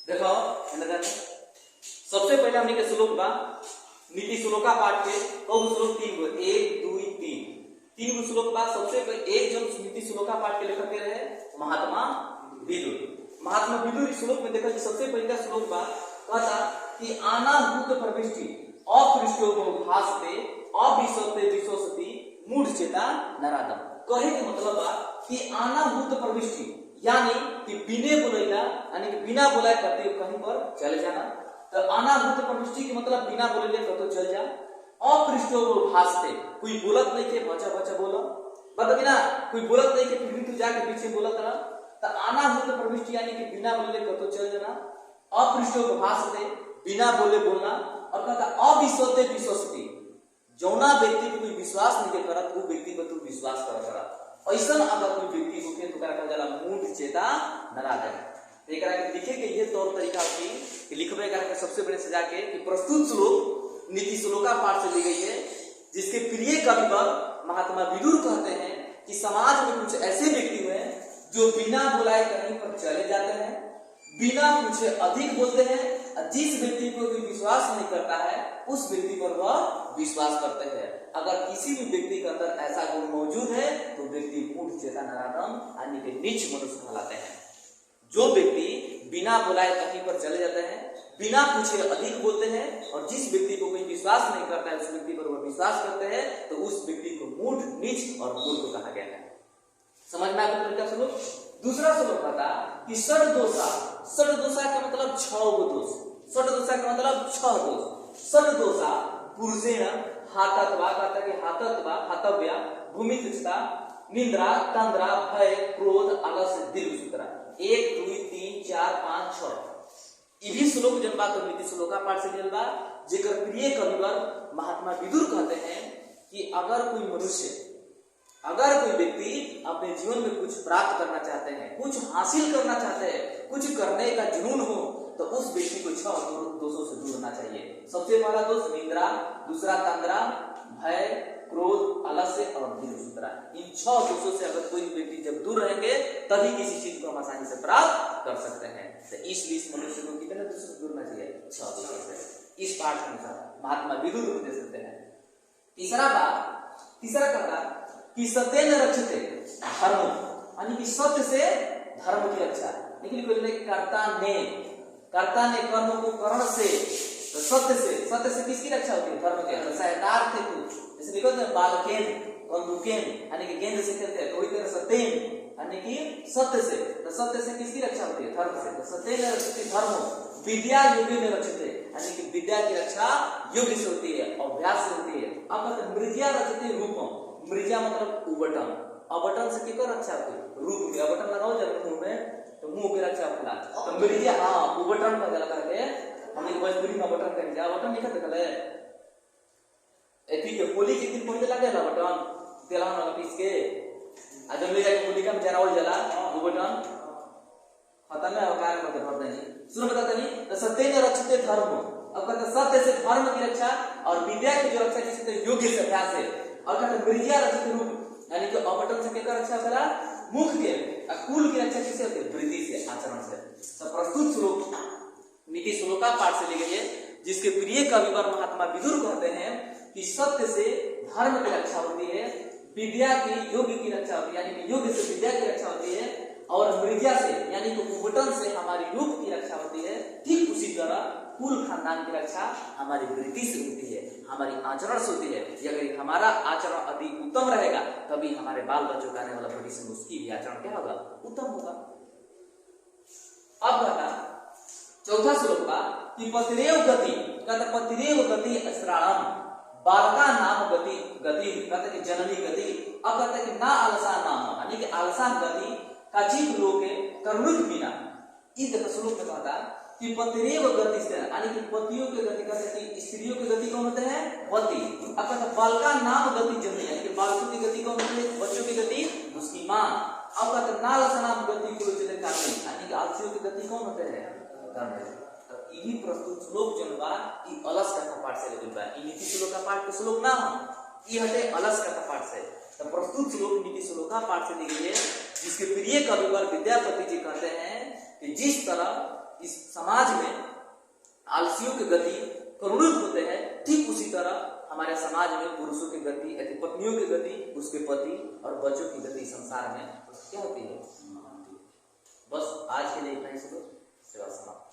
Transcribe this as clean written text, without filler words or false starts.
देखो सबसे पहले हमने के श्लोक बा नीति श्लोका पाठ के कौन श्लोक 3 गो 1 2 3 गो श्लोक बा। सबसे पहले एक जन नीति श्लोका पाठ के लेखक के रहे महात्मा विदुर। महात्मा विदुर इस श्लोक में देखा कि सबसे पहले का श्लोक बा कहता कि आनाभूत प्रविष्टि अपृष्टो भासते अविश्वते विश्वसति मूढ़ चेता नरादम। कहे के मतलब बा कि आनाभूत प्रविष्टि यानी कि बिने बोलेला यानी कि बिना बुलाए करते कहीं पर चले जाना। तो अनाभूत प्रविष्टि के मतलब बिना बोले कतो चल जा। अपृष्टो भासते कोई बोलत नहीं के बचा बचा बोला मतलब ना कोई बोलत नहीं के फिर तू जाके पीछे बोलत रहा। तो अनाभूत प्रविष्टि यानी कि बिना बोले कतो चल जाना। अपृष्टो भासते बिना बोले बोलना। और कहता अविश्वते विश्वसति जौना व्यक्ति को कोई विश्वास नहीं करत वो व्यक्ति पर तू विश्वास कर ऐसा अगर कोई व्यक्ति होके तो करा जाला मूढ़ चेता नरादम। एकरा के लिखे के ये तौर तरीका कि लिखबे करा के सबसे बड़े सजा के कि प्रस्तुत श्लोक नीति श्लोका पाठ से ली गई है जिसके प्रिय कविवर महात्मा विदुर कहते हैं कि समाज में कुछ ऐसे व्यक्ति हुए जो बिना बुलाए कहीं पर चले जाते हैं, बिना पूछे अधिक बोलते हैं। जिस व्यक्ति को कोई विश्वास नहीं करता है उस व्यक्ति पर वह विश्वास करते हैं। अगर किसी भी व्यक्ति के अंदर ऐसा गुण मौजूद है तो व्यक्ति मूढ़ चेता नरादम यानी कि नीच मनुष्य कहलाते हैं। जो व्यक्ति बिना बुलाए कहीं पर चले जाते हैं, बिना पूछे अधिक बोलते हैं और जिस व्यक्ति को कोई विश्वास नहीं करता है उस व्यक्ति पर वह विश्वास करते हैं तो उस व्यक्ति को मूढ़ नीच और मूर्ख कहा गया है। समझ में आता है श्लोक। दूसरा श्लोक बता कि षड्दोषा का मतलब 6 गो दोष। षड्दोषा का मतलब 6 दोष। षड्दोषा पुरुषेण हातत्वा कहता कि हातत्वा हातव्या भूमि तुच्छता निंद्रा तंद्रा भय क्रोध आलस्य दीर्घ सूत्रा 1 2 3 4 5 6 इही श्लोक जन बात नीति श्लोका पाठ से मिलल बा। जेकर प्रिय कविवर महात्मा विदुर कहते हैं कि अगर कोई मनुष्य अगर कोई व्यक्ति अपने जीवन में कुछ प्राप्त करना चाहते हैं, कुछ हासिल करना चाहते हैं, कुछ करने का जुनून हो तो उस व्यक्ति को 6 दोषों से दूर रहना चाहिए। सबसे पहला दोष निंद्रा, दूसरा तंद्रा, भय, क्रोध, आलस्य और दीर्घ सूत्रा। इन 6 दोषों से अगर कोई व्यक्ति जब दूर रहेंगे तभी किसी चीज को हम आसानी से प्राप्त कर सकते हैं। तो इसलिए इस मनुष्य को कितने दोषों से दूर रहना चाहिए? 6 दोषों से। इस पाठ के अनुसार महात्मा विदुर उपदेश देते हैं। तीसरा कहता कि सत्येन रक्षते धर्म यानी कि सत्य से धर्म की रक्षा। लेकिन कर्ता ने कर्म को करण से तो सत्य से किसकी रक्षा होती है? धर्म के। सहदार थे तू जैसे देखो ना बालकेन बंदूकेन यानी कि गेंद से खेलते हैं तो वही तरह सत्येन यानी कि सत्य से। तो सत्य से किसकी रक्षा होती है? धर्म से। तो सत्येन रक्षते धर्म विद्या योगी में रक्षते यानी कि विद्या की रक्षा योग्य से होती है, अभ्यास से होती है। अब मृज्या रक्षते रूपम। मृज्या मतलब उबटन। अबटन से किसको रक्षा होती है? रूप के। अबटन लगाओ जब मुंह में तो मुंह की रक्षा होता है। तो मृज्या उबटन का लगा के हमने भोजपुरी में बटन कर दिया। बटन लिखा देखले एथी के होली के दिन पहले लगे ना बटन तेलहन वाला पीस के आज हम ले जाके होली का जरावल जला वो बटन खत्म है कार्य मत करते नहीं। सुनो बताते नहीं तो सत्य ने रक्षित धर्म। अब कहते सत्य से धर्म की रक्षा और विद्या की जो रक्षा जिससे योग्य से अभ्यास है। और कहते मृज्या रक्षित रूप यानी कि अबटन से क्या रक्षा करा? मुख के। कुल की रक्षा किससे होती है? वृद्धि से, आचरण से। तो प्रस्तुत श्लोक नीति श्लोका पाठ से ली गई है जिसके प्रिय कविवर महात्मा विदुर कहते हैं कि सत्य से धर्म की रक्षा होती है, विद्या की योग्य की रक्षा होती है यानी कि योग्य से विद्या की रक्षा होती है और मृज्या से यानी कि उबटन से हमारी रूप की रक्षा होती है। ठीक उसी तरह कुल खानदान की रक्षा हमारी वृद्धि से होती है, हमारी आचरण से होती है। अगर हमारा आचरण अति उत्तम रहेगा तभी हमारे बाल बच्चों का आने वाला भविष्य में उसकी भी आचरण क्या होगा? उत्तम होगा। अब कहता चौथा श्लोक बा कि पतिरेव गति कहता पतिरेव गति अस्त्राणम बालका नाम गति कहते कि जननी गति। अब कहते कि ना आलसा नाम यानी कि आलसा गति काचित लोके करुणित बिना। इस श्लोक में कहता कि पतिरेव गति से यानी कि पतियों की गति कहते कि स्त्रियों की गति कौन होते हैं? पति। अब कहता बालका नाम गति जननी यानी कि बालकों की गति कौन होती है? बच्चों की गति उसकी माँ। अब कहते ना आलसा नाम गति को यानी कि आलसियों की गति कौन होते हैं? यही प्रस्तुत श्लोक जन बा ई अलस कथा पाठ से लेके बा। ई नीति श्लोका पाठ के श्लोक ना हो, ई हटे अलस कथा पाठ से। तो प्रस्तुत श्लोक नीति श्लोका पाठ से दी गई है जिसके प्रिय कविवर विद्यापति जी कहते हैं कि जिस तरह इस समाज में आलसियों की गति करुणित होते हैं, ठीक उसी तरह हमारे समाज में पुरुषों की गति, पत्नियों की गति, उसके पति और बच्चों की गति संसार में क्या होती है। बस आज के लिए इतना ही, सुनो, सेवा समाप्त।